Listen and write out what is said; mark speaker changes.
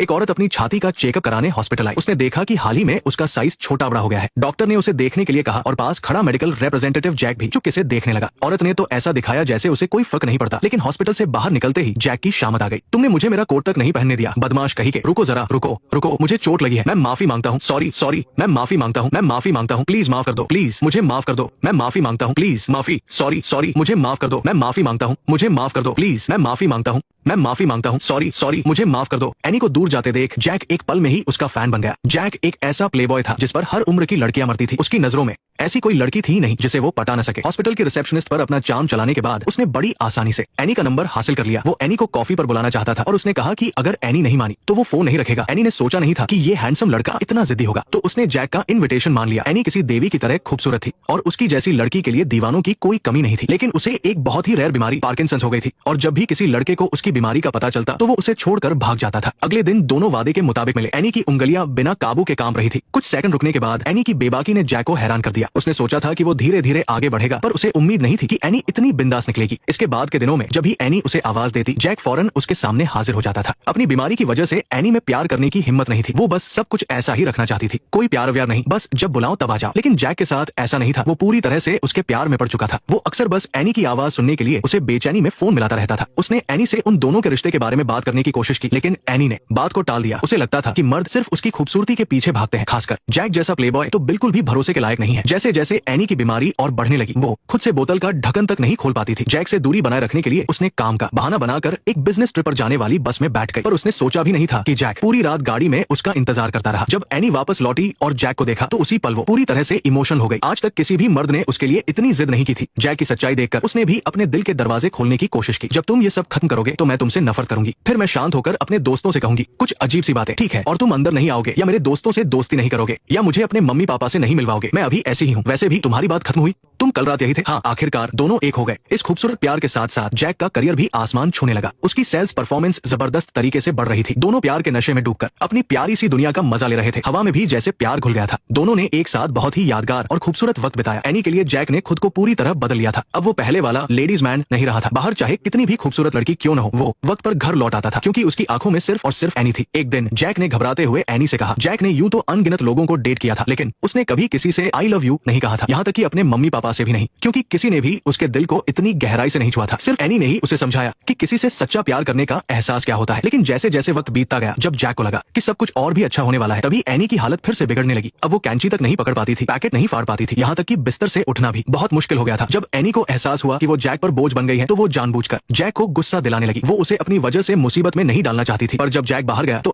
Speaker 1: एक औरत अपनी छाती का चेकअप कराने हॉस्पिटल आई। उसने देखा कि हाल ही में उसका साइज छोटा बड़ा हो गया है। डॉक्टर ने उसे देखने के लिए कहा और पास खड़ा मेडिकल रिप्रेजेंटेटिव जैक भी चुपके से देखने लगा। औरत ने तो ऐसा दिखाया जैसे उसे कोई फर्क नहीं पड़ता, लेकिन हॉस्पिटल से बाहर निकलते ही जैक की शामत आ गई। तुमने मुझे मेरा कोट तक नहीं पहनने दिया, बदमाश कही के। रुको जरा, रुको रुको, मुझे चोट लगी है, मैं माफी मांगता हूँ। सॉरी सॉरी, मैं माफी मांगता हूँ, मैं माफी मांगता हूँ, प्लीज माफ कर दो, प्लीज मुझे माफ कर दो, मैं माफी मांगता हूँ, प्लीज माफी, सॉरी सॉरी, मुझे माफ कर दो, मैं माफी मांगता हूँ, मुझे माफ कर दो, प्लीज मैं माफी मांगता हूँ, मैं माफी मांगता हूँ, सॉरी सॉरी, मुझे माफ कर दो। एनी को दूर जाते देख जैक एक पल में ही उसका फैन बन गया। जैक एक ऐसा प्लेबॉय था जिस पर हर उम्र की लड़कियां मरती थी। उसकी नजरों में ऐसी कोई लड़की थी नहीं जिसे वो पटा न सके। हॉस्पिटल के रिसेप्शनिस्ट पर अपना चार्म चलाने के बाद उसने बड़ी आसानी से एनी का नंबर हासिल कर लिया। वो एनी को कॉफी पर बुलाना चाहता था और उसने कहा कि अगर एनी नहीं मानी तो वो फोन नहीं रखेगा। एनी ने सोचा नहीं था कि ये हैंडसम लड़का इतना जिद्दी होगा, तो उसने जैक का इन्विटेशन मान लिया। एनी किसी देवी की तरह खूबसूरत थी और उसकी जैसी लड़की के लिए दीवानों की कोई कमी नहीं थी, लेकिन उसे एक बहुत ही रेयर बीमारी पार्किंसंस हो गई थी और जब भी किसी लड़के को उसकी बीमारी का पता चलता तो वो उसे छोड़कर भाग जाता था। अगले दिन दोनों वादे के मुताबिक मिले। एनी की उंगलियां बिना काबू के कांप रही थी। कुछ सेकंड रुकने के बाद एनी की बेबाकी ने जैक को हैरान कर दिया। उसने सोचा था कि वो धीरे धीरे आगे बढ़ेगा, पर उसे उम्मीद नहीं थी कि एनी इतनी बिंदास निकलेगी। इसके बाद के दिनों में जब भी एनी उसे आवाज देती, जैक फौरन उसके सामने हाजिर हो जाता था। अपनी बीमारी की वजह से एनी में प्यार करने की हिम्मत नहीं थी। वो बस सब कुछ ऐसा ही रखना चाहती थी, कोई प्यार व्यार नहीं, बस जब बुलाओ तब आ जाओ। लेकिन जैक के साथ ऐसा नहीं था। वो पूरी तरह से उसके प्यार में पड़ चुका था। वो अक्सर बस एनी की आवाज सुनने के लिए उसे बेचैनी में फोन मिलाता रहता था। उसने एनी से उन दोनों के रिश्ते के बारे में बात करने की कोशिश की, लेकिन एनी ने बात को टाल दिया। उसे लगता था कि मर्द सिर्फ उसकी खूबसूरती के पीछे भागते हैं। खासकर जैक जैसा प्लेबॉय तो बिल्कुल भी भरोसे के लायक नहीं है। जैसे जैसे एनी की बीमारी और बढ़ने लगी, वो खुद से बोतल का ढक्कन तक नहीं खोल पाती थी। जैक से दूरी बनाए रखने के लिए उसने काम का बहाना बनाकर एक बिजनेस ट्रिप पर जाने वाली बस में बैठ गई। पर उसने सोचा भी नहीं था कि जैक पूरी रात गाड़ी में उसका इंतजार करता रहा। जब एनी वापस लौटी और जैक को देखा तो उसी पल वो पूरी तरह से इमोशनल हो गई। आज तक किसी भी मर्द ने उसके लिए इतनी जिद नहीं की थी। जैक की सच्चाई देखकर उसने भी अपने दिल के दरवाजे खोलने की कोशिश की। जब तुम ये सब खत्म करोगे तो मैं तुमसे नफरत करूंगी, फिर मैं शांत होकर अपने दोस्तों से कहूंगी कुछ अजीब सी बातें, ठीक है? और तुम अंदर नहीं आओगे या मेरे दोस्तों से दोस्ती नहीं करोगे या मुझे अपने मम्मी पापा से नहीं मिलवाओगे। मैं अभी ऐसी ही हूँ। वैसे भी तुम्हारी बात खत्म हुई, तुम कल रात यही थे। हाँ, आखिरकार दोनों एक हो गए। इस खूबसूरत प्यार के साथ साथ जैक का करियर भी आसमान छूने लगा। उसकी सेल्स परफॉर्मेंस जबरदस्त तरीके से बढ़ रही थी। दोनों प्यार के नशे में डूबकर अपनी प्यारी सी दुनिया का मजा ले रहे थे। हवा में भी जैसे प्यार घुल गया था। दोनों ने एक साथ बहुत ही यादगार और खूबसूरत वक्त बिताया। एनी के लिए जैक ने खुद को पूरी तरह बदल लिया था। अब वो पहले वाला लेडीज मैन नहीं रहा था। बाहर चाहे कितनी भी खूबसूरत लड़की क्यों न हो, वो वक्त पर घर लौट आता था, क्योंकि उसकी आंखों में सिर्फ और सिर्फ एनी थी। एक दिन जैक ने घबराते हुए एनी से कहा। जैक ने यूं तो अनगिनत लोगों को डेट किया था, लेकिन उसने कभी किसी से आई लव यू नहीं कहा था, यहाँ तक कि अपने मम्मी पापा से भी नहीं, क्योंकि किसी ने भी उसके दिल को इतनी गहराई से नहीं छुआ था। सिर्फ एनी ने ही उसे समझाया कि किसी से सच्चा प्यार करने का एहसास क्या होता है। लेकिन जैसे जैसे वक्त बीतता गया, जब जैक को लगा कि सब कुछ और भी अच्छा होने वाला है, तभी एनी की हालत फिर से बिगड़ने लगी। अब वो कैंची तक नहीं पकड़ पाती थी, पैकेट नहीं फाड़ पाती थी, यहाँ तक कि बिस्तर से उठना भी बहुत मुश्किल हो गया था। जब एनी को एहसास हुआ कि वो जैक पर बोझ बन गई है, तो वो जानबूझकर जैक को गुस्सा दिलाने लगी। वो उसे अपनी वजह से मुसीबत में नहीं डालना चाहती थी, पर जब जैक बाहर गया तो